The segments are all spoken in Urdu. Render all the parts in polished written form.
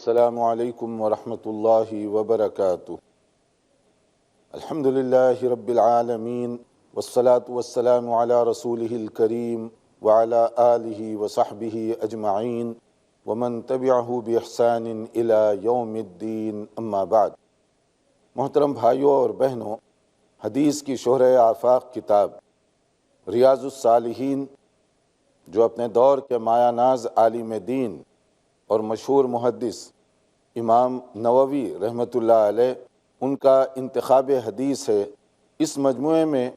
السلام علیکم ورحمۃ اللہ وبرکاتہ۔ الحمدللہ رب العالمین والصلاة والسلام علی رسولہ الکریم وعلی آلہ وصحبہ اجمعین ومن تبعہ بإحسان الی یوم الدین، اما بعد۔ محترم بھائیوں اور بہنوں، حدیث کی شہرۂ آفاق کتاب ریاض الصالحین، جو اپنے دور کے مایہ ناز عالم دین اور مشہور محدث امام نووی رحمۃ اللہ علیہ ان کا انتخاب حدیث ہے، اس مجموعے میں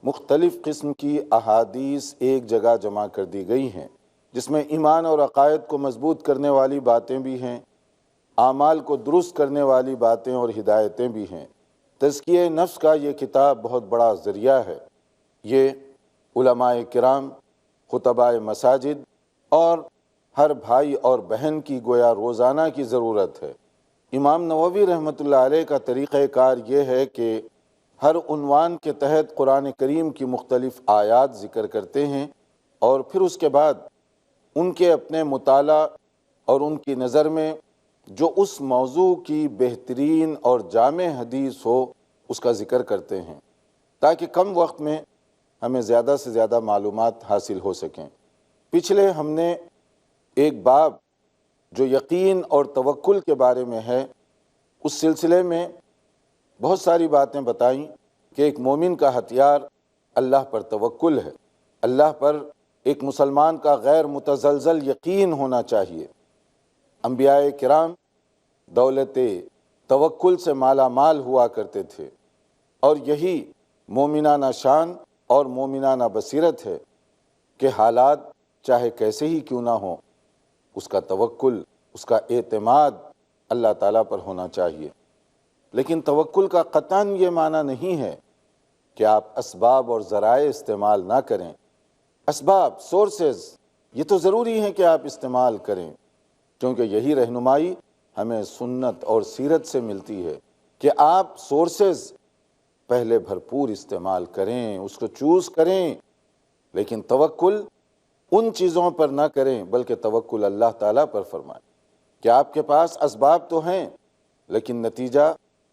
مختلف قسم کی احادیث ایک جگہ جمع کر دی گئی ہیں، جس میں ایمان اور عقائد کو مضبوط کرنے والی باتیں بھی ہیں، اعمال کو درست کرنے والی باتیں اور ہدایتیں بھی ہیں۔ تزکیہ نفس کا یہ کتاب بہت بڑا ذریعہ ہے۔ یہ علماء کرام، خطباء مساجد اور ہر بھائی اور بہن کی گویا روزانہ کی ضرورت ہے۔ امام نووی رحمۃ اللہ علیہ کا طریقہ کار یہ ہے کہ ہر عنوان کے تحت قرآن کریم کی مختلف آیات ذکر کرتے ہیں، اور پھر اس کے بعد ان کے اپنے مطالعہ اور ان کی نظر میں جو اس موضوع کی بہترین اور جامع حدیث ہو اس کا ذکر کرتے ہیں، تاکہ کم وقت میں ہمیں زیادہ سے زیادہ معلومات حاصل ہو سکیں۔ پچھلے ہم نے ایک باب جو یقین اور توکل کے بارے میں ہے، اس سلسلے میں بہت ساری باتیں بتائیں کہ ایک مومن کا ہتھیار اللہ پر توکل ہے۔ اللہ پر ایک مسلمان کا غیر متزلزل یقین ہونا چاہیے۔ انبیاء کرام دولت توکل سے مالا مال ہوا کرتے تھے، اور یہی مومنانہ شان اور مومنانہ بصیرت ہے کہ حالات چاہے کیسے ہی کیوں نہ ہوں، اس کا توکل، اس کا اعتماد اللہ تعالیٰ پر ہونا چاہیے۔ لیکن توکل کا قطعاً یہ معنی نہیں ہے کہ آپ اسباب اور ذرائع استعمال نہ کریں۔ اسباب، سورسز، یہ تو ضروری ہے کہ آپ استعمال کریں، کیونکہ یہی رہنمائی ہمیں سنت اور سیرت سے ملتی ہے کہ آپ سورسز پہلے بھرپور استعمال کریں، اس کو چوز کریں، لیکن توکل ان چیزوں پر نہ کریں بلکہ توکل اللہ تعالیٰ پر فرمائیں کہ آپ کے پاس اسباب تو ہیں، لیکن نتیجہ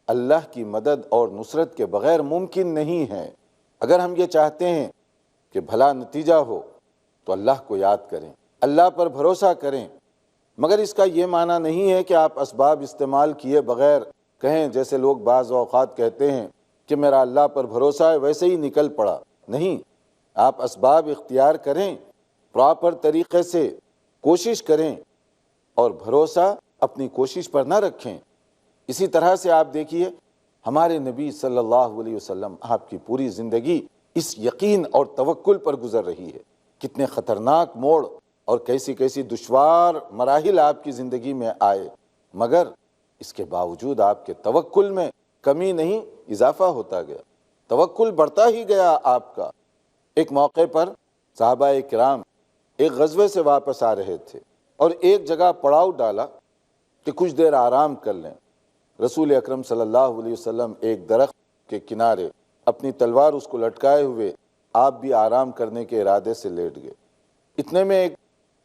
اللہ کی مدد اور نصرت کے بغیر ممکن نہیں ہے۔ اگر ہم یہ چاہتے ہیں کہ بھلا نتیجہ ہو تو اللہ کو یاد کریں، اللہ پر بھروسہ کریں، مگر اس کا یہ معنی نہیں ہے کہ آپ اسباب استعمال کیے بغیر کہیں، جیسے لوگ بعض اوقات کہتے ہیں کہ میرا اللہ پر بھروسہ ہے، ویسے ہی نکل پڑا۔ نہیں، آپ اسباب اختیار کریں، پراپر طریقے سے کوشش کریں، اور بھروسہ اپنی کوشش پر نہ رکھیں۔ اسی طرح سے آپ دیکھیے ہمارے نبی صلی اللہ علیہ وسلم، آپ کی پوری زندگی اس یقین اور توکل پر گزر رہی ہے۔ کتنے خطرناک موڑ اور کیسی کیسی دشوار مراحل آپ کی زندگی میں آئے، مگر اس کے باوجود آپ کے توکل میں کمی نہیں، اضافہ ہوتا گیا، توکل بڑھتا ہی گیا آپ کا۔ ایک موقع پر صحابہ کرام ایک غزوے سے واپس آ رہے تھے، اور ایک جگہ پڑاؤ ڈالا کہ کچھ دیر آرام کر لیں۔ رسول اکرم صلی اللہ علیہ وسلم ایک درخت کے کنارے اپنی تلوار اس کو لٹکائے ہوئے آپ بھی آرام کرنے کے ارادے سے لیٹ گئے۔ اتنے میں ایک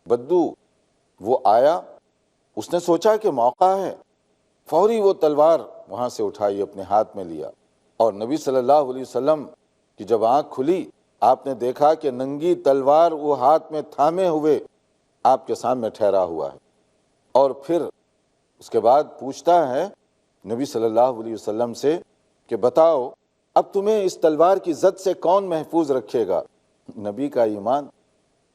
بدو وہ آیا، اس نے سوچا کہ موقع ہے، فوری وہ تلوار وہاں سے اٹھائی، اپنے ہاتھ میں لیا، اور نبی صلی اللہ علیہ وسلم کی جب آنکھ کھلی، آپ نے دیکھا کہ ننگی تلوار وہ ہاتھ میں تھامے ہوئے آپ کے سامنے ٹھہرا ہوا ہے۔ اور پھر اس کے بعد پوچھتا ہے نبی صلی اللہ علیہ وسلم سے کہ بتاؤ اب تمہیں اس تلوار کی زد سے کون محفوظ رکھے گا؟ نبی کا ایمان،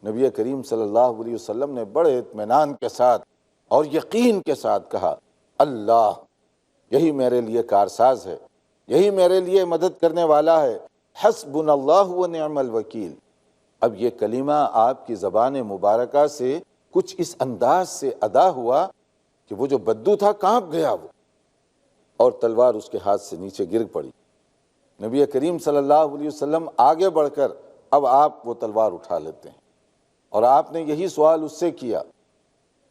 نبی کریم صلی اللہ علیہ وسلم نے بڑے اطمینان کے ساتھ اور یقین کے ساتھ کہا، اللہ، یہی میرے لیے کارساز ہے، یہی میرے لیے مدد کرنے والا ہے، حسبنا اللہ و نعم الوکیل۔ اب یہ کلمہ آپ کی زبان مبارکہ سے کچھ اس انداز سے ادا ہوا کہ وہ جو بدو تھا کانپ گیا وہ، اور تلوار اس کے ہاتھ سے نیچے گر پڑی۔ نبی کریم صلی اللہ علیہ وسلم آگے بڑھ کر اب آپ وہ تلوار اٹھا لیتے ہیں، اور آپ نے یہی سوال اس سے کیا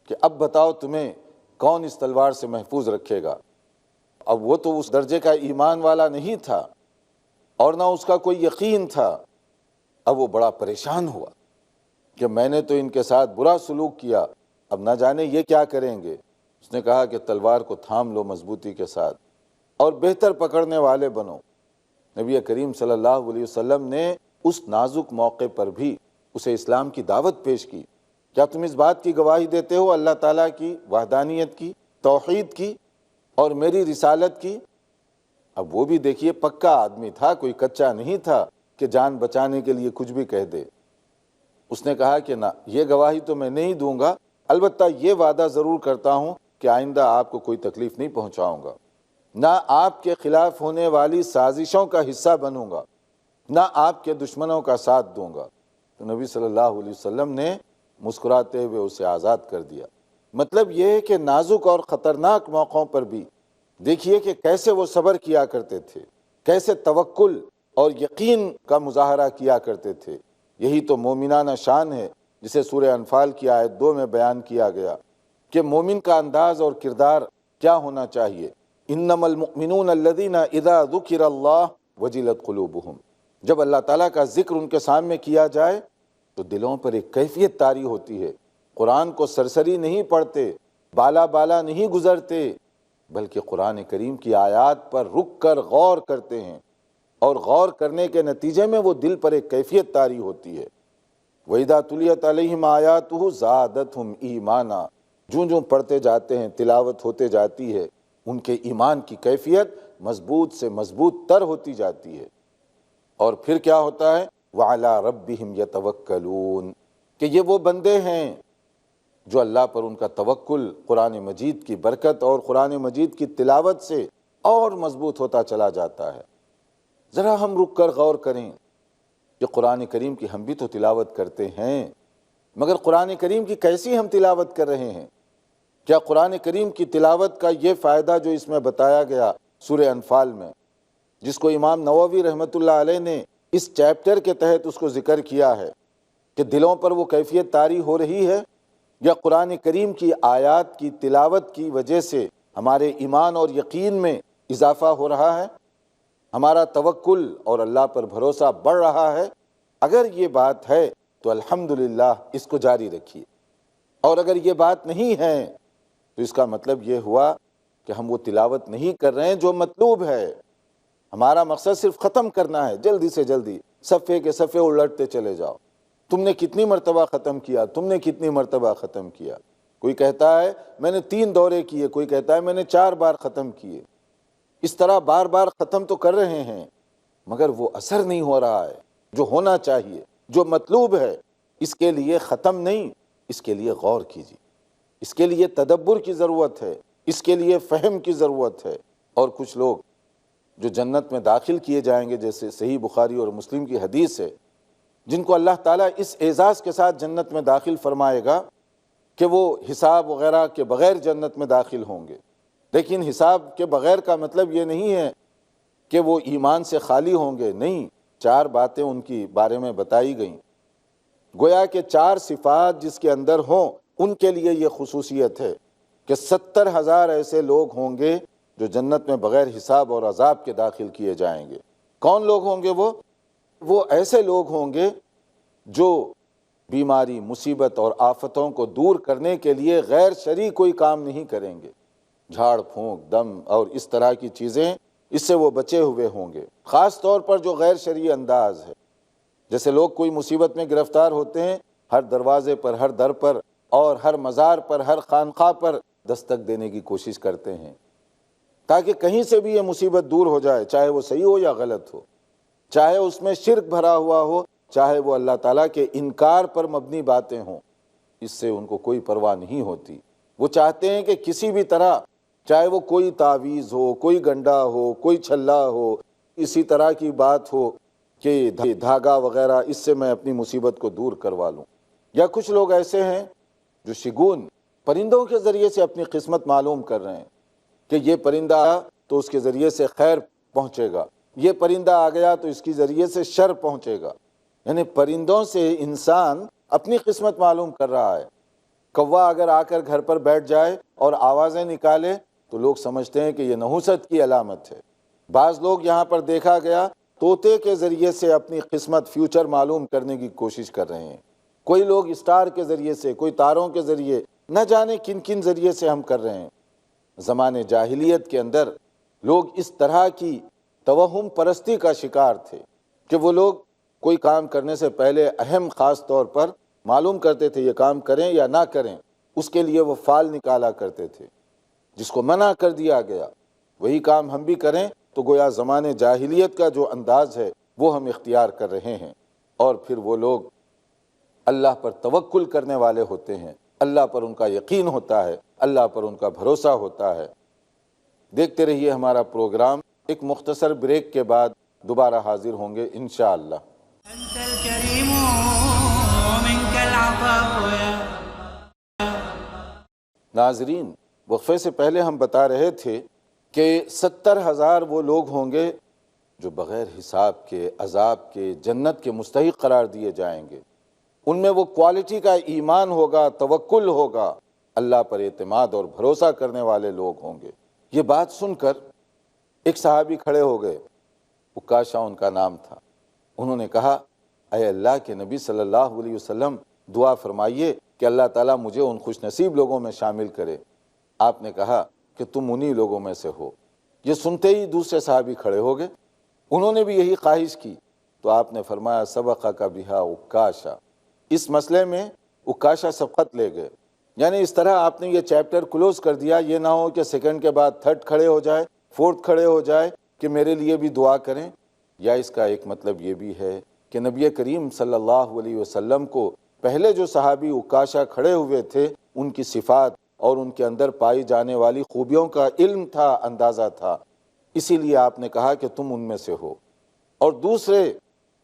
کہ اب بتاؤ تمہیں کون اس تلوار سے محفوظ رکھے گا؟ اب وہ تو اس درجے کا ایمان والا نہیں تھا، اور نہ اس کا کوئی یقین تھا۔ اب وہ بڑا پریشان ہوا کہ میں نے تو ان کے ساتھ برا سلوک کیا، اب نہ جانے یہ کیا کریں گے۔ اس نے کہا کہ تلوار کو تھام لو مضبوطی کے ساتھ اور بہتر پکڑنے والے بنو۔ نبی کریم صلی اللہ علیہ وسلم نے اس نازک موقع پر بھی اسے اسلام کی دعوت پیش کی، کیا تم اس بات کی گواہی دیتے ہو اللہ تعالیٰ کی وحدانیت کی، توحید کی اور میری رسالت کی؟ اب وہ بھی دیکھیے پکا آدمی تھا، کوئی کچا نہیں تھا کہ جان بچانے کے لیے کچھ بھی کہہ دے۔ اس نے کہا کہ نہ، یہ گواہی تو میں نہیں دوں گا، البتہ یہ وعدہ ضرور کرتا ہوں کہ آئندہ آپ کو کوئی تکلیف نہیں پہنچاؤں گا، نہ آپ کے خلاف ہونے والی سازشوں کا حصہ بنوں گا، نہ آپ کے دشمنوں کا ساتھ دوں گا۔ تو نبی صلی اللہ علیہ وسلم نے مسکراتے ہوئے اسے آزاد کر دیا۔ مطلب یہ ہے کہ نازک اور خطرناک موقعوں پر بھی دیکھیے کہ کیسے وہ صبر کیا کرتے تھے، کیسے توکل اور یقین کا مظاہرہ کیا کرتے تھے۔ یہی تو مومنانہ شان ہے جسے سورہ انفال کی آیت 2 میں بیان کیا گیا کہ مومن کا انداز اور کردار کیا ہونا چاہیے۔ انما المؤمنون الذین اذا ذکر اللہ وجلت قلوبہم، جب اللہ تعالیٰ کا ذکر ان کے سامنے کیا جائے تو دلوں پر ایک کیفیت طاری ہوتی ہے۔ قرآن کو سرسری نہیں پڑھتے، بالا بالا نہیں گزرتے، بلکہ قرآن کریم کی آیات پر رک کر غور کرتے ہیں، اور غور کرنے کے نتیجے میں وہ دل پر ایک کیفیت طاری ہوتی ہے۔ وَإِذَا تُلِيَتْ عَلَيْهِمْ آيَاتُهُ زَادَتْهُمْ ایمانا، جوں پڑھتے جاتے ہیں، تلاوت ہوتے جاتی ہے، ان کے ایمان کی کیفیت مضبوط سے مضبوط تر ہوتی جاتی ہے۔ اور پھر کیا ہوتا ہے؟ وَعَلَىٰ رَبِّهِمْ يَتَوَكَّلُونَ، کہ یہ وہ بندے ہیں جو اللہ پر ان کا توکل قرآن مجید کی برکت اور قرآن مجید کی تلاوت سے اور مضبوط ہوتا چلا جاتا ہے۔ ذرا ہم رک کر غور کریں کہ قرآن کریم کی ہم بھی تو تلاوت کرتے ہیں، مگر قرآن کریم کی کیسی ہم تلاوت کر رہے ہیں؟ کیا قرآن کریم کی تلاوت کا یہ فائدہ جو اس میں بتایا گیا سورہ انفال میں، جس کو امام نووی رحمۃ اللہ علیہ نے اس چیپٹر کے تحت اس کو ذکر کیا ہے، کہ دلوں پر وہ کیفیت طاری ہو رہی ہے، یا قرآن کریم کی آیات کی تلاوت کی وجہ سے ہمارے ایمان اور یقین میں اضافہ ہو رہا ہے، ہمارا توکل اور اللہ پر بھروسہ بڑھ رہا ہے؟ اگر یہ بات ہے تو الحمدللہ اس کو جاری رکھیے، اور اگر یہ بات نہیں ہے تو اس کا مطلب یہ ہوا کہ ہم وہ تلاوت نہیں کر رہے ہیں جو مطلوب ہے۔ ہمارا مقصد صرف ختم کرنا ہے، جلدی سے جلدی صفحے کے صفحے الٹتے چلے جاؤ۔ تم نے کتنی مرتبہ ختم کیا، تم نے کتنی مرتبہ ختم کیا؟ کوئی کہتا ہے میں نے 3 دورے کیے، کوئی کہتا ہے میں نے 4 بار ختم کیے۔ اس طرح بار بار ختم تو کر رہے ہیں، مگر وہ اثر نہیں ہو رہا ہے جو ہونا چاہیے، جو مطلوب ہے۔ اس کے لیے ختم نہیں، اس کے لیے غور کیجیے، اس کے لیے تدبر کی ضرورت ہے، اس کے لیے فہم کی ضرورت ہے۔ اور کچھ لوگ جو جنت میں داخل کیے جائیں گے، جیسے صحیح بخاری اور مسلم کی حدیث ہے، جن کو اللہ تعالیٰ اس اعزاز کے ساتھ جنت میں داخل فرمائے گا کہ وہ حساب وغیرہ کے بغیر جنت میں داخل ہوں گے۔ لیکن حساب کے بغیر کا مطلب یہ نہیں ہے کہ وہ ایمان سے خالی ہوں گے، نہیں، 4 باتیں ان کی بارے میں بتائی گئیں۔ گویا کہ 4 صفات جس کے اندر ہوں ان کے لیے یہ خصوصیت ہے کہ 70,000 ایسے لوگ ہوں گے جو جنت میں بغیر حساب اور عذاب کے داخل کیے جائیں گے۔ کون لوگ ہوں گے وہ ایسے لوگ ہوں گے جو بیماری، مصیبت اور آفتوں کو دور کرنے کے لیے غیر شرعی کوئی کام نہیں کریں گے۔ جھاڑ پھونک، دم اور اس طرح کی چیزیں، اس سے وہ بچے ہوئے ہوں گے۔ خاص طور پر جو غیر شرعی انداز ہے، جیسے لوگ کوئی مصیبت میں گرفتار ہوتے ہیں، ہر دروازے پر، ہر در پر اور ہر مزار پر، ہر خانقاہ پر دستک دینے کی کوشش کرتے ہیں تاکہ کہیں سے بھی یہ مصیبت دور ہو جائے، چاہے وہ صحیح ہو یا غلط ہو، چاہے اس میں شرک بھرا ہوا ہو، چاہے وہ اللہ تعالیٰ کے انکار پر مبنی باتیں ہوں۔ اس سے ان کو کوئی پرواہ نہیں ہوتی۔ وہ چاہتے ہیں کہ کسی بھی طرح، چاہے وہ کوئی تعویذ ہو، کوئی گنڈا ہو، کوئی چھلا ہو، اسی طرح کی بات ہو کہ دھاگا وغیرہ، اس سے میں اپنی مصیبت کو دور کروا لوں۔ یا کچھ لوگ ایسے ہیں جو شگون پرندوں کے ذریعے سے اپنی قسمت معلوم کر رہے ہیں کہ یہ پرندہ آیا تو اس کے ذریعے سے خیر پہنچے گا، یہ پرندہ آ گیا تو اس کے ذریعے سے شر پہنچے گا۔ یعنی پرندوں سے انسان اپنی قسمت معلوم کر رہا ہے۔ کوا اگر آ کر گھر پر بیٹھ جائے اور آوازیں نکالے تو لوگ سمجھتے ہیں کہ یہ نحوست کی علامت ہے۔ بعض لوگ یہاں پر دیکھا گیا طوطے کے ذریعے سے اپنی قسمت، فیوچر معلوم کرنے کی کوشش کر رہے ہیں۔ کوئی لوگ اسٹار کے ذریعے سے، کوئی تاروں کے ذریعے، نہ جانے کن کن ذریعے سے ہم کر رہے ہیں۔ زمانے جاہلیت کے اندر لوگ اس طرح کی توہم پرستی کا شکار تھے کہ وہ لوگ کوئی کام کرنے سے پہلے اہم خاص طور پر معلوم کرتے تھے یہ کام کریں یا نہ کریں، اس کے لیے وہ فال نکالا کرتے تھے۔ جس کو منع کر دیا گیا وہی کام ہم بھی کریں تو گویا زمانے جاہلیت کا جو انداز ہے وہ ہم اختیار کر رہے ہیں، اور پھر وہ لوگ اللہ پر توکل کرنے والے ہوتے ہیں، اللہ پر ان کا یقین ہوتا ہے، اللہ پر ان کا بھروسہ ہوتا ہے۔ دیکھتے رہیے ہمارا پروگرام، ایک مختصر بریک کے بعد دوبارہ حاضر ہوں گے انشاءاللہ۔ انت الكريم ومنك العطاء يا ناظرین، وقفے سے پہلے ہم بتا رہے تھے کہ 70,000 وہ لوگ ہوں گے جو بغیر حساب کے، عذاب کے، جنت کے مستحق قرار دیے جائیں گے۔ ان میں وہ کوالٹی کا ایمان ہوگا، توکل ہوگا، اللہ پر اعتماد اور بھروسہ کرنے والے لوگ ہوں گے۔ یہ بات سن کر ایک صحابی کھڑے ہو گئے، عکاشہ ان کا نام تھا۔ انہوں نے کہا، اے اللہ کے نبی صلی اللہ علیہ وسلم، دعا فرمائیے کہ اللہ تعالیٰ مجھے ان خوش نصیب لوگوں میں شامل کرے۔ آپ نے کہا کہ تم انہی لوگوں میں سے ہو۔ یہ سنتے ہی دوسرے صحابی کھڑے ہو گئے، انہوں نے بھی یہی خواہش کی، تو آپ نے فرمایا سبقک بہا عکاشہ۔ اس مسئلے میں عکاشہ سبقت لے گئے، یعنی اس طرح آپ نے یہ چیپٹر کلوز کر دیا۔ یہ نہ ہو کہ سیکنڈ کے بعد تھرڈ کھڑے ہو جائے، فورتھ کھڑے ہو جائے کہ میرے لیے بھی دعا کریں۔ یا اس کا ایک مطلب یہ بھی ہے کہ نبی کریم صلی اللہ علیہ وسلم کو پہلے جو صحابی عکاشہ کھڑے ہوئے تھے ان کی صفات اور ان کے اندر پائی جانے والی خوبیوں کا علم تھا، اندازہ تھا، اسی لیے آپ نے کہا کہ تم ان میں سے ہو۔ اور دوسرے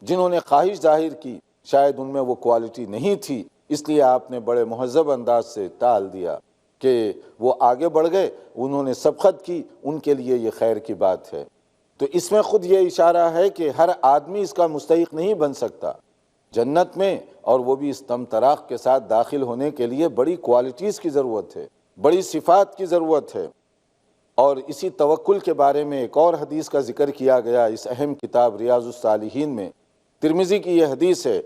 جنہوں نے خواہش ظاہر کی شاید ان میں وہ کوالٹی نہیں تھی، اس لیے آپ نے بڑے مہذب انداز سے ٹال دیا کہ وہ آگے بڑھ گئے، انہوں نے سبقت کی، ان کے لیے یہ خیر کی بات ہے۔ تو اس میں خود یہ اشارہ ہے کہ ہر آدمی اس کا مستحق نہیں بن سکتا جنت میں، اور وہ بھی استمطراق کے ساتھ داخل ہونے کے لیے بڑی کوالٹیز کی ضرورت ہے، بڑی صفات کی ضرورت ہے۔ اور اسی توکل کے بارے میں ایک اور حدیث کا ذکر کیا گیا اس اہم کتاب ریاض الصالحین میں۔ ترمذی کی یہ حدیث ہے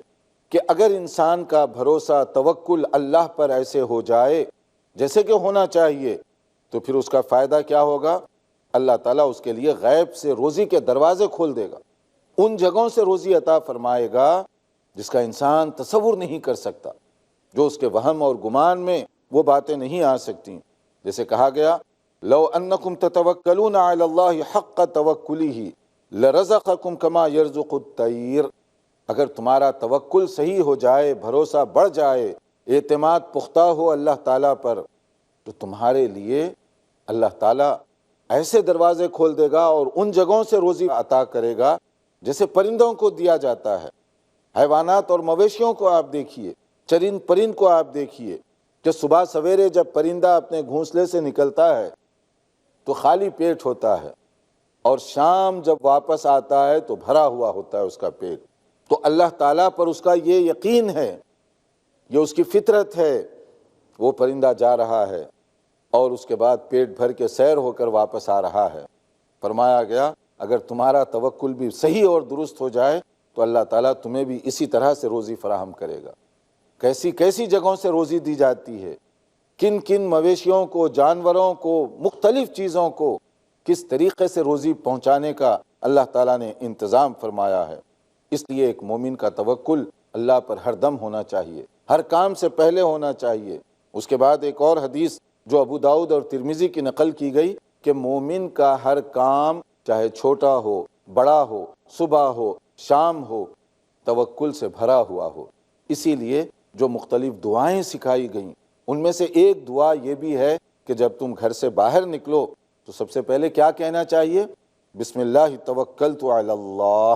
کہ اگر انسان کا بھروسہ توکل اللہ پر ایسے ہو جائے جیسے کہ ہونا چاہیے تو پھر اس کا فائدہ کیا ہوگا؟ اللہ تعالیٰ اس کے لیے غیب سے روزی کے دروازے کھول دے گا، ان جگہوں سے روزی عطا فرمائے گا جس کا انسان تصور نہیں کر سکتا، جو اس کے وہم اور گمان میں وہ باتیں نہیں آ سکتی۔ جیسے کہا گیا لو انکم تتوکلون علی اللہ حق توکلہ لرزقکم کما یرزق الطیر۔ اگر تمہارا توکل صحیح ہو جائے، بھروسہ بڑھ جائے، اعتماد پختہ ہو اللہ تعالیٰ پر، تو تمہارے لیے اللہ تعالیٰ ایسے دروازے کھول دے گا اور ان جگہوں سے روزی عطا کرے گا جیسے پرندوں کو دیا جاتا ہے۔ حیوانات اور مویشیوں کو آپ دیکھیے، چرند پرند کو آپ دیکھیے کہ صبح سویرے جب پرندہ اپنے گھونسلے سے نکلتا ہے تو خالی پیٹ ہوتا ہے، اور شام جب واپس آتا ہے تو بھرا ہوا ہوتا ہے اس کا پیٹ۔ تو اللہ تعالیٰ پر اس کا یہ یقین ہے، یہ اس کی فطرت ہے، وہ پرندہ جا رہا ہے اور اس کے بعد پیٹ بھر کے سیر ہو کر واپس آ رہا ہے۔ فرمایا گیا اگر تمہارا توکل بھی صحیح اور درست ہو جائے تو اللہ تعالیٰ تمہیں بھی اسی طرح سے روزی فراہم کرے گا۔ کیسی کیسی جگہوں سے روزی دی جاتی ہے، کن کن مویشیوں کو، جانوروں کو، مختلف چیزوں کو کس طریقے سے روزی پہنچانے کا اللہ تعالیٰ نے انتظام فرمایا ہے۔ اس لیے ایک مومن کا توکل اللہ پر ہر دم ہونا چاہیے، ہر کام سے پہلے ہونا چاہیے۔ اس کے بعد ایک اور حدیث جو ابو داؤد اور ترمذی کی نقل کی گئی کہ مومن کا ہر کام چاہے چھوٹا ہو، بڑا ہو، صبح ہو، شام ہو، توکل سے بھرا ہوا ہو۔ اسی لیے جو مختلف دعائیں سکھائی گئیں ان میں سے ایک دعا یہ بھی ہے کہ جب تم گھر سے باہر نکلو تو سب سے پہلے کیا کہنا چاہیے؟ بسم اللہ توکلت علی اللہ،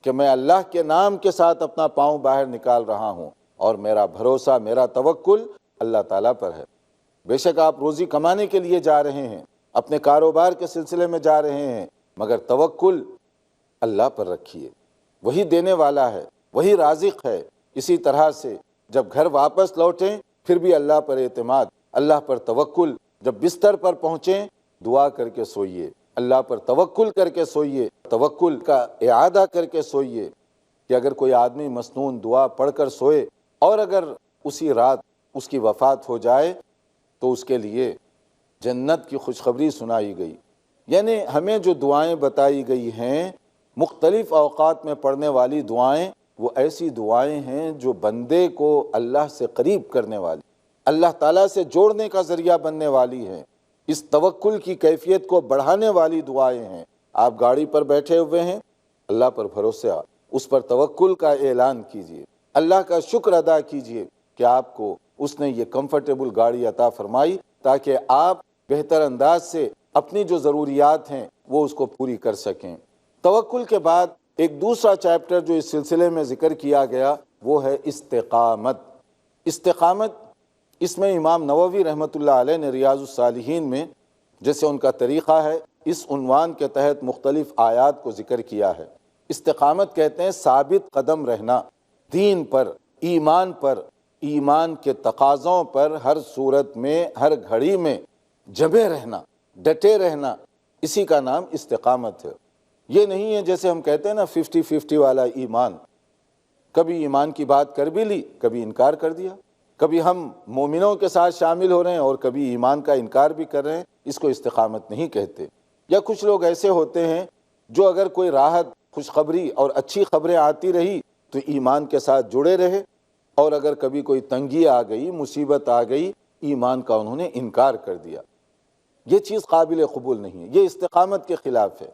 کہ میں اللہ کے نام کے ساتھ اپنا پاؤں باہر نکال رہا ہوں اور میرا بھروسہ، میرا توکل اللہ تعالیٰ پر ہے۔ بے شک آپ روزی کمانے کے لیے جا رہے ہیں، اپنے کاروبار کے سلسلے میں جا رہے ہیں، مگر توکل اللہ پر رکھیے، وہی دینے والا ہے، وہی رازق ہے۔ اسی طرح سے جب گھر واپس لوٹیں پھر بھی اللہ پر اعتماد، اللہ پر توکل۔ جب بستر پر پہنچیں دعا کر کے سوئیے، اللہ پر توکل کر کے سوئیے، توکل کا اعادہ کر کے سوئیے۔ کہ اگر کوئی آدمی مسنون دعا پڑھ کر سوئے اور اگر اسی رات اس کی وفات ہو جائے تو اس کے لیے جنت کی خوشخبری سنائی گئی۔ یعنی ہمیں جو دعائیں بتائی گئی ہیں مختلف اوقات میں پڑھنے والی دعائیں، وہ ایسی دعائیں ہیں جو بندے کو اللہ سے قریب کرنے والی، اللہ تعالیٰ سے جوڑنے کا ذریعہ بننے والی ہیں، اس توکل کی کیفیت کو بڑھانے والی دعائیں ہیں۔ آپ گاڑی پر بیٹھے ہوئے ہیں، اللہ پر بھروسہ، اس پر توکل کا اعلان کیجئے، اللہ کا شکر ادا کیجئے کہ آپ کو اس نے یہ کمفرٹیبل گاڑی عطا فرمائی تاکہ آپ بہتر انداز سے اپنی جو ضروریات ہیں وہ اس کو پوری کر سکیں۔ توکل کے بعد ایک دوسرا چیپٹر جو اس سلسلے میں ذکر کیا گیا وہ ہے استقامت۔ استقامت، اس میں امام نووی رحمۃ اللہ علیہ نے ریاض الصالحین میں جیسے ان کا طریقہ ہے اس عنوان کے تحت مختلف آیات کو ذکر کیا ہے۔ استقامت کہتے ہیں ثابت قدم رہنا، دین پر، ایمان کے تقاضوں پر ہر صورت میں، ہر گھڑی میں جمے رہنا، ڈٹے رہنا، اسی کا نام استقامت ہے۔ یہ نہیں ہے جیسے ہم کہتے ہیں نا 50-50 والا ایمان، کبھی ایمان کی بات کر بھی لی، کبھی انکار کر دیا، کبھی ہم مومنوں کے ساتھ شامل ہو رہے ہیں اور کبھی ایمان کا انکار بھی کر رہے ہیں، اس کو استقامت نہیں کہتے۔ یا کچھ لوگ ایسے ہوتے ہیں جو اگر کوئی راحت، خوشخبری اور اچھی خبریں آتی رہی تو ایمان کے ساتھ جڑے رہے، اور اگر کبھی کوئی تنگی آ گئی، مصیبت آ گئی، ایمان کا انہوں نے انکار کر دیا۔ یہ چیز قابل قبول نہیں ہے، یہ استقامت کے خلاف ہے۔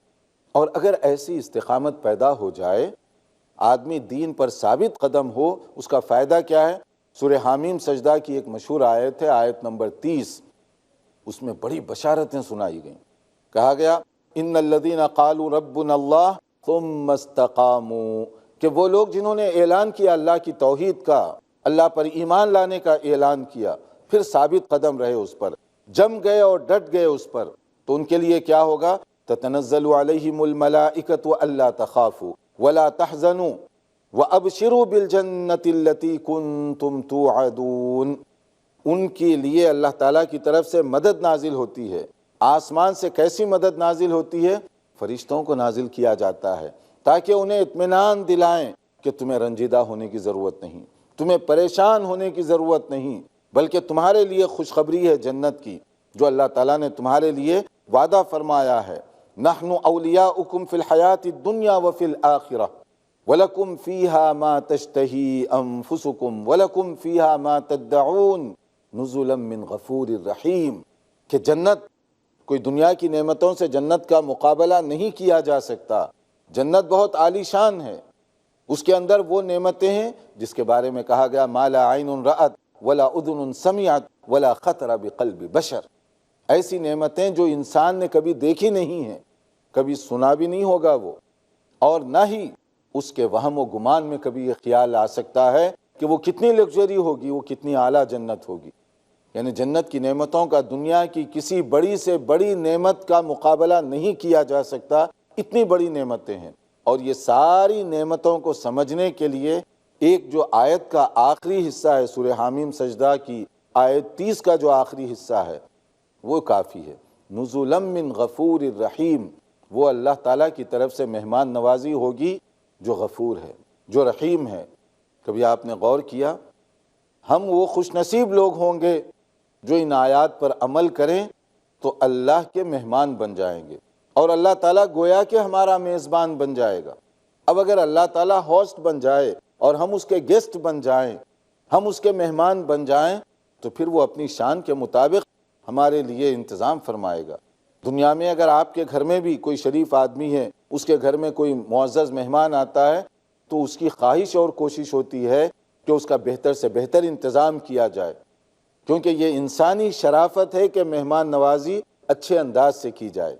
اور اگر ایسی استقامت پیدا ہو جائے، آدمی دین پر ثابت قدم ہو، اس کا فائدہ کیا ہے؟ سورہ حامیم سجدہ کی ایک مشہور آیت ہے، آیت نمبر 30، اس میں بڑی بشارتیں سنائی گئیں۔ کہا گیا ان الذین قالوا ربنا اللہ ثم استقاموا، کہ وہ لوگ جنہوں نے اعلان کیا اللہ کی توحید کا، اللہ پر ایمان لانے کا اعلان کیا، پھر ثابت قدم رہے اس پر، جم گئے اور ڈٹ گئے اس پر، تو ان کے لیے کیا ہوگا؟ تتنزل علیہم الملائکۃ الا تخافوا ولا تحزنوا وابشروا بالجنۃ التی کنتم توعدون۔ ان کے لیے اللہ تعالیٰ کی طرف سے مدد نازل ہوتی ہے۔ آسمان سے کیسی مدد نازل ہوتی ہے؟ فرشتوں کو نازل کیا جاتا ہے تاکہ انہیں اطمینان دلائیں کہ تمہیں رنجیدہ ہونے کی ضرورت نہیں، تمہیں پریشان ہونے کی ضرورت نہیں، بلکہ تمہارے لیے خوشخبری ہے جنت کی جو اللہ تعالیٰ نے تمہارے لیے وعدہ فرمایا ہے۔ نحن اولیاؤکم فی الحیات الدنیا وفی الآخرہ وَلَكُمْ فِيهَا مَا تَشْتَهِي أَنفُسُكُمْ وَلَكُمْ فِيهَا مَا تَدَّعُونَ نُزُلًا مِّن غَفُورٍ رَحِيمٍ، کہ جنت، کوئی دنیا کی نعمتوں سے جنت کا مقابلہ نہیں کیا جا سکتا۔ جنت بہت عالی شان ہے، اس کے اندر وہ نعمتیں ہیں جس کے بارے میں کہا گیا مَا لَا عَيْنٌ رَأَتْ وَلَا أُذُنٌ سَمِعَتْ وَلَا خَطَرَ بِقَلْبِ بَشَرٍ، ایسی نعمتیں جو انسان نے کبھی دیکھی نہیں ہیں، کبھی سنا بھی نہیں ہوگا وہ، اور نہ ہی اس کے وہم و گمان میں کبھی یہ خیال آ سکتا ہے کہ وہ کتنی لگژری ہوگی، وہ کتنی اعلیٰ جنت ہوگی۔ یعنی جنت کی نعمتوں کا دنیا کی کسی بڑی سے بڑی نعمت کا مقابلہ نہیں کیا جا سکتا، اتنی بڑی نعمتیں ہیں۔ اور یہ ساری نعمتوں کو سمجھنے کے لیے ایک جو آیت کا آخری حصہ ہے سورہ حامیم سجدہ کی آیت 30 کا جو آخری حصہ ہے وہ کافی ہے۔ نزلا من غفور الرحیم، وہ اللہ تعالیٰ کی طرف سے مہمان نوازی ہوگی جو غفور ہے، جو رحیم ہے۔ کبھی آپ نے غور کیا، ہم وہ خوش نصیب لوگ ہوں گے جو ان آیات پر عمل کریں تو اللہ کے مہمان بن جائیں گے، اور اللہ تعالیٰ گویا کہ ہمارا میزبان بن جائے گا۔ اب اگر اللہ تعالیٰ ہوسٹ بن جائے اور ہم اس کے گیسٹ بن جائیں، ہم اس کے مہمان بن جائیں، تو پھر وہ اپنی شان کے مطابق ہمارے لیے انتظام فرمائے گا۔ دنیا میں اگر آپ کے گھر میں بھی کوئی شریف آدمی ہے، اس کے گھر میں کوئی معزز مہمان آتا ہے، تو اس کی خواہش اور کوشش ہوتی ہے کہ اس کا بہتر سے بہتر انتظام کیا جائے، کیونکہ یہ انسانی شرافت ہے کہ مہمان نوازی اچھے انداز سے کی جائے۔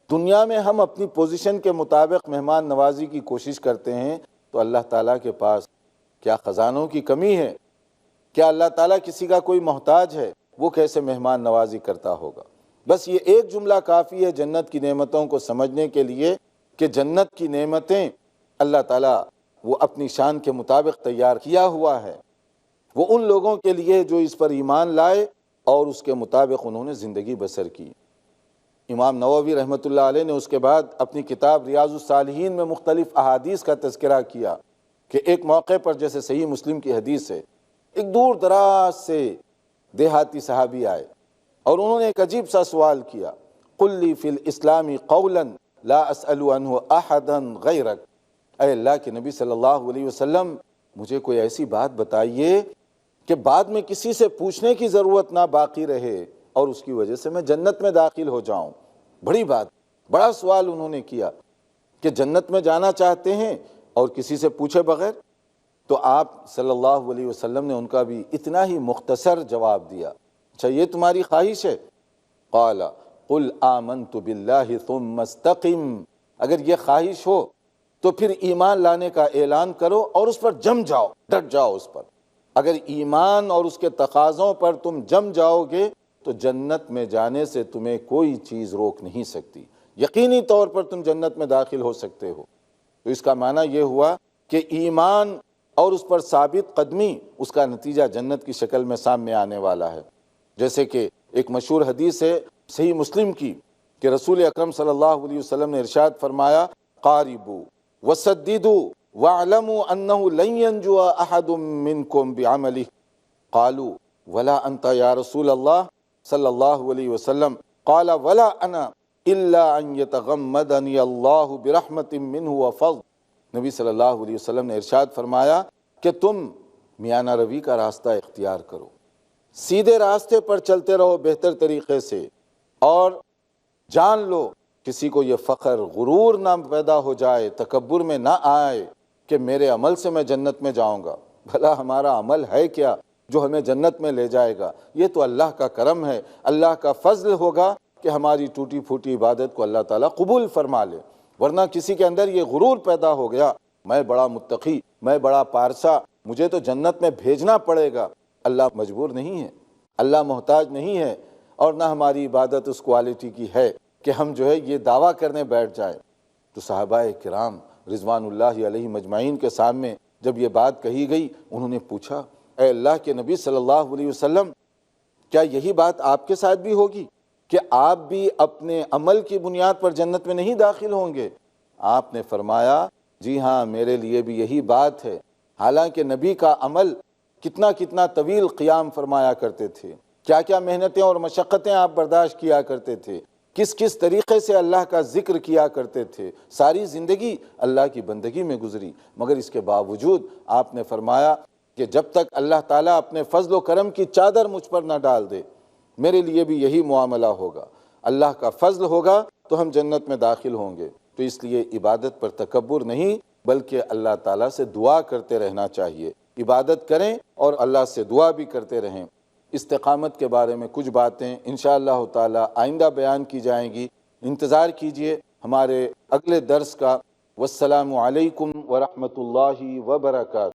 دنیا میں ہم اپنی پوزیشن کے مطابق مہمان نوازی کی کوشش کرتے ہیں، تو اللہ تعالیٰ کے پاس کیا خزانوں کی کمی ہے؟ کیا اللہ تعالیٰ کسی کا کوئی محتاج ہے؟ وہ کیسے مہمان نوازی کرتا ہوگا؟ بس یہ ایک جملہ کافی ہے جنت کی نعمتوں کو سمجھنے کے لیے کہ جنت کی نعمتیں اللہ تعالیٰ وہ اپنی شان کے مطابق تیار کیا ہوا ہے، وہ ان لوگوں کے لیے جو اس پر ایمان لائے اور اس کے مطابق انہوں نے زندگی بسر کی۔ امام نووی رحمۃ اللہ علیہ نے اس کے بعد اپنی کتاب ریاض الصالحین میں مختلف احادیث کا تذکرہ کیا کہ ایک موقع پر، جیسے صحیح مسلم کی حدیث ہے، ایک دور دراز سے دیہاتی صحابی آئے اور انہوں نے ایک عجیب سا سوال کیا، قل لی فی الاسلام قولا لا اسأل عنہ احدا غیرک، اے اللہ کے نبی صلی اللہ علیہ وسلم مجھے کوئی ایسی بات بتائیے کہ بعد میں کسی سے پوچھنے کی ضرورت نہ باقی رہے اور اس کی وجہ سے میں جنت میں داخل ہو جاؤں۔ بڑی بات، بڑا سوال انہوں نے کیا کہ جنت میں جانا چاہتے ہیں اور کسی سے پوچھے بغیر؟ تو آپ صلی اللہ علیہ وسلم نے ان کا بھی اتنا ہی مختصر جواب دیا، اچھا یہ تمہاری خواہش ہے؟ قال قل آمنت باللہ ثم استقم، اگر یہ خواہش ہو تو پھر ایمان لانے کا اعلان کرو اور اس پر جم جاؤ، ڈٹ جاؤ اس پر۔ اگر ایمان اور اس کے تقاضوں پر تم جم جاؤ گے تو جنت میں جانے سے تمہیں کوئی چیز روک نہیں سکتی، یقینی طور پر تم جنت میں داخل ہو سکتے ہو۔ تو اس کا معنی یہ ہوا کہ ایمان اور اس پر ثابت قدمی، اس کا نتیجہ جنت کی شکل میں سامنے آنے والا ہے۔ جیسے کہ ایک مشہور حدیث ہے صحیح مسلم کی کہ رسول اکرم صلی اللہ علیہ وسلم نے ارشاد فرمایا، قاربوا وسددوا واعلموا انه لن ينجو احد منكم بعمله، قالوا ولا انت یا رسول اللہ صلی اللہ علیہ وسلم، قال ولا انا الا ان يتغمدني اللہ برحمت منه وفضل۔ نبی صلی اللہ علیہ وسلم نے ارشاد فرمایا کہ تم میانہ روی کا راستہ اختیار کرو، سیدھے راستے پر چلتے رہو بہتر طریقے سے، اور جان لو کسی کو یہ فخر غرور نہ پیدا ہو جائے، تکبر میں نہ آئے کہ میرے عمل سے میں جنت میں جاؤں گا۔ بھلا ہمارا عمل ہے کیا جو ہمیں جنت میں لے جائے گا؟ یہ تو اللہ کا کرم ہے، اللہ کا فضل ہوگا کہ ہماری ٹوٹی پھوٹی عبادت کو اللہ تعالیٰ قبول فرما لے، ورنہ کسی کے اندر یہ غرور پیدا ہو گیا، میں بڑا متقی، میں بڑا پارسا، مجھے تو جنت میں بھیجنا پڑے گا۔ اللہ مجبور نہیں ہے، اللہ محتاج نہیں ہے، اور نہ ہماری عبادت اس کوالٹی کی ہے کہ ہم جو ہے یہ دعویٰ کرنے بیٹھ جائیں۔ تو صحابہ کرام رضوان اللہ علیہ مجمعین کے سامنے جب یہ بات کہی گئی، انہوں نے پوچھا، اے اللہ کے نبی صلی اللہ علیہ وسلم، کیا یہی بات آپ کے ساتھ بھی ہوگی کہ آپ بھی اپنے عمل کی بنیاد پر جنت میں نہیں داخل ہوں گے؟ آپ نے فرمایا، جی ہاں میرے لیے بھی یہی بات ہے۔ حالانکہ نبی کا عمل کتنا کتنا طویل قیام فرمایا کرتے تھے، کیا کیا محنتیں اور مشقتیں آپ برداشت کیا کرتے تھے، کس کس طریقے سے اللہ کا ذکر کیا کرتے تھے، ساری زندگی اللہ کی بندگی میں گزری، مگر اس کے باوجود آپ نے فرمایا کہ جب تک اللہ تعالیٰ اپنے فضل و کرم کی چادر مجھ پر نہ ڈال دے، میرے لیے بھی یہی معاملہ ہوگا، اللہ کا فضل ہوگا تو ہم جنت میں داخل ہوں گے۔ تو اس لیے عبادت پر تکبر نہیں بلکہ اللہ تعالیٰ سے دعا کرتے رہنا چاہیے، عبادت کریں اور اللہ سے دعا بھی کرتے رہیں۔ استقامت کے بارے میں کچھ باتیں انشاءاللہ تعالیٰ آئندہ بیان کی جائیں گی، انتظار کیجئے ہمارے اگلے درس کا۔ والسلام علیکم ورحمۃ اللہ وبرکاتہ۔